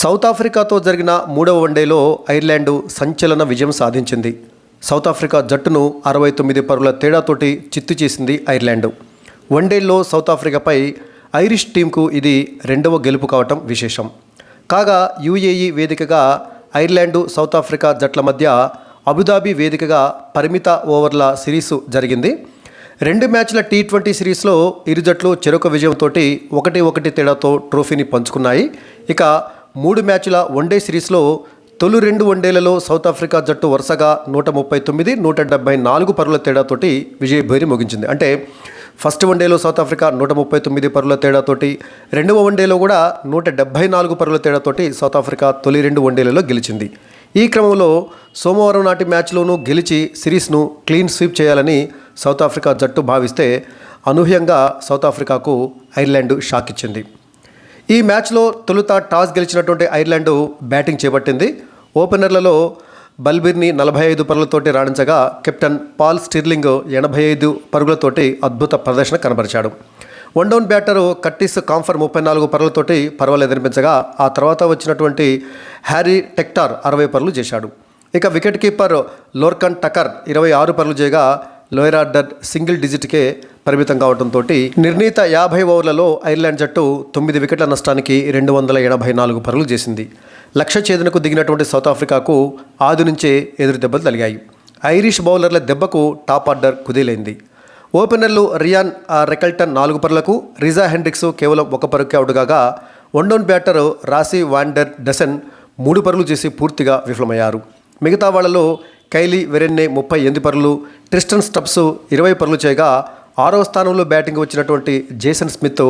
South ఆఫ్రికాతో జరిగిన మూడవ వన్డేలో ఐర్లాండ్ సంచలన విజయం సాధించింది. సౌత్ ఆఫ్రికా జట్టును 69 పరుగుల తేడాతోటి చిత్తు చేసింది ఐర్లాండ్. వన్డేల్లో సౌత్ ఆఫ్రికాపై ఐరిష్ టీంకు ఇది రెండవ గెలుపు కావటం విశేషం. కాగా యుఏఈ వేదికగా ఐర్లాండ్ సౌత్ ఆఫ్రికా జట్ల మధ్య అబుదాబి వేదికగా పరిమిత ఓవర్ల సిరీసు జరిగింది. 2 మ్యాచ్ల T20 సిరీస్లో ఇరు జట్లు చెరొక విజయంతో 1-1 తేడాతో ట్రోఫీని పంచుకున్నాయి. ఇక 3 మ్యాచ్ల వన్డే సిరీస్లో తొలి 2 వన్డేలలో సౌత్ ఆఫ్రికా జట్టు వరుసగా 139, 174 పరుగుల తేడాతోటి విజయభేరి ముగించింది. అంటే ఫస్ట్ వన్డేలో సౌత్ ఆఫ్రికా 139 పరుగుల తేడాతోటి, రెండవ వన్డేలో కూడా 174 పరుగుల తేడాతోటి సౌత్ ఆఫ్రికా తొలి 2 వన్డేలలో గెలిచింది. ఈ క్రమంలో సోమవారం నాటి మ్యాచ్లోనూ గెలిచి సిరీస్ను క్లీన్ స్వీప్ చేయాలని సౌత్ ఆఫ్రికా జట్టు భావిస్తే అనూహ్యంగా సౌత్ ఆఫ్రికాకు ఐర్లాండ్ షాక్ ఇచ్చింది. ఈ మ్యాచ్లో తొలుత టాస్ గెలిచినటువంటి ఐర్లాండ్ బ్యాటింగ్ చేపట్టింది. ఓపెనర్లలో బల్బిర్ని 45 పరుగులతోటి రాణించగా కెప్టెన్ పాల్ స్టిర్లింగ్ 85 పరుగులతోటి అద్భుత ప్రదర్శన కనబరిచాడు. వన్ డౌన్ బ్యాటరు కర్టిస్ కాంఫర్ 34 పరుగులతోటి పర్వాలేదనిపించగా ఆ తర్వాత వచ్చినటువంటి హ్యారీ టెక్టార్ 60 పరుగులు చేశాడు. ఇక వికెట్ కీపర్ లోర్కన్ టకర్ 26 పరుగులు చేయగా లోయర్ ఆర్డర్ సింగిల్ డిజిట్కే పరిమితం కావడంతో నిర్ణీత 50 ఓవర్లలో ఐర్లాండ్ జట్టు 9 వికెట్ల నష్టానికి 284 పరుగులు చేసింది. లక్ష్య ఛేదనకు దిగినటువంటి సౌత్ ఆఫ్రికాకు ఆది నుంచే ఎదురు దెబ్బలు తగిలాయి. ఐరిష్ బౌలర్ల దెబ్బకు టాప్ ఆర్డర్ కుదేలైంది. ఓపెనర్లు రియాన్ రెకల్టన్ 4 పరుగులకు, రిజా హెండ్రిక్స్ కేవలం 1 పరుగుకి అవుట్ కాగా వన్ డౌన్ బ్యాటర్ రాసీ వాండర్ డెసన్ 3 పరుగులు చేసి పూర్తిగా విఫలమయ్యారు. మిగతా వాళ్లలో కైలీ వెరెన్నే 38 పరుగులు, ట్రిస్టన్ స్టబ్స్ 20 పరుగులు చేయగా 6వ స్థానంలో బ్యాటింగ్ వచ్చినటువంటి జేసన్ స్మిత్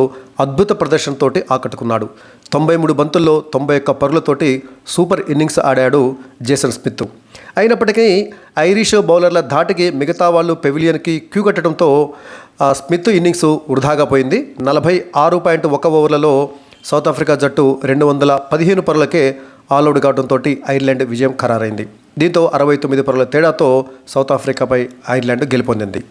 అద్భుత ప్రదర్శనతోటి ఆకట్టుకున్నాడు. 93 బంతుల్లో 91 పరుగులతోటి సూపర్ ఇన్నింగ్స్ ఆడాడు జేసన్ స్మిత్. అయినప్పటికీ ఐరిష్ బౌలర్ల ధాటికి మిగతా వాళ్ళు పెవిలియన్కి క్యూ కట్టడంతో స్మిత్ ఇన్నింగ్స్ వృధాగా పోయింది. 46.1 ఓవర్లలో సౌత్ ఆఫ్రికా జట్టు 215 పరుగులకే ఆల్అవుట్ కావడంతో ఐర్లాండ్ విజయం ఖరారైంది. దీంతో 69 పరుగుల తేడాతో సౌత్ ఆఫ్రికాపై ఐర్లాండ్ గెలుపొందింది.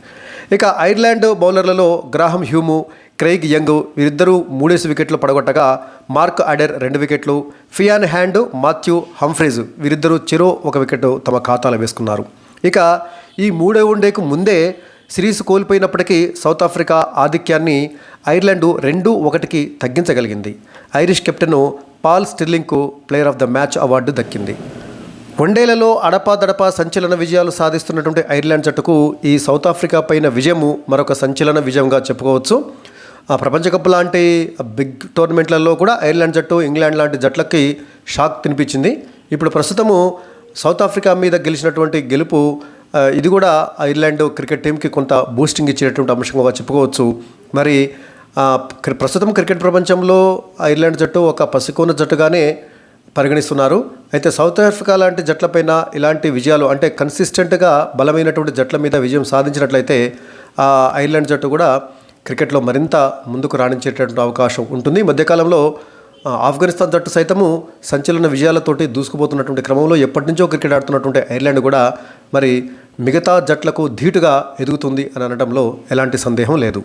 ఇక ఐర్లాండ్ బౌలర్లలో గ్రాహం హ్యూము, క్రెయిగ్ యంగ్ వీరిద్దరూ 3 వికెట్లు పడగొట్టగా మార్క్ అడెర్ 2 వికెట్లు, ఫియాన్ హ్యాండ్, మాథ్యూ హంఫ్రీజ్ వీరిద్దరూ చెరో 1 వికెట్ తమ ఖాతాలో వేసుకున్నారు. ఇక ఈ 3వ వన్డేకు ముందే సిరీస్ కోల్పోయినప్పటికీ సౌత్ ఆఫ్రికా ఆధిక్యాన్ని ఐర్లాండ్ 2-1కి తగ్గించగలిగింది. ఐరిష్ కెప్టెన్ పాల్ స్టిర్లింగ్కు player of the match award దక్కింది. వన్డేలలో అడపాదడపా సంచలన విజయాలు సాధిస్తున్నటువంటి ఐర్లాండ్ జట్టుకు ఈ సౌత్ ఆఫ్రికా పైన విజయము మరొక సంచలన విజయంగా చెప్పుకోవచ్చు. ప్రపంచ కప్ లాంటి బిగ్ టోర్నమెంట్లలో కూడా ఐర్లాండ్ జట్టు ఇంగ్లాండ్ లాంటి జట్లకి షాక్ తినిపించింది. ఇప్పుడు ప్రస్తుతము సౌత్ ఆఫ్రికా మీద గెలిచినటువంటి గెలుపు ఇది కూడా ఐర్లాండ్ క్రికెట్ టీంకి కొంత బూస్టింగ్ ఇచ్చేటువంటి అంశంగా చెప్పుకోవచ్చు. మరి ప్రస్తుతం క్రికెట్ ప్రపంచంలో ఐర్లాండ్ జట్టు ఒక పసికోన జట్టుగానే పరిగణిస్తున్నారు. అయితే సౌత్ ఆఫ్రికా లాంటి జట్లపైన ఇలాంటి విజయాలు అంటే కన్సిస్టెంట్గా బలమైనటువంటి జట్ల మీద విజయం సాధించినట్లయితే ఐర్లాండ్ జట్టు కూడా క్రికెట్లో మరింత ముందుకు రాణించేటటువంటి అవకాశం ఉంటుంది. ఈ మధ్యకాలంలో ఆఫ్ఘనిస్తాన్ జట్టు సైతము సంచలన విజయాలతోటి దూసుకుపోతున్నటువంటి క్రమంలో ఎప్పటి నుంచో క్రికెట్ ఆడుతున్నటువంటి ఐర్లాండ్ కూడా మరి మిగతా జట్లకు ధీటుగా ఎదుగుతుంది అని అనడంలో ఎలాంటి సందేహం లేదు.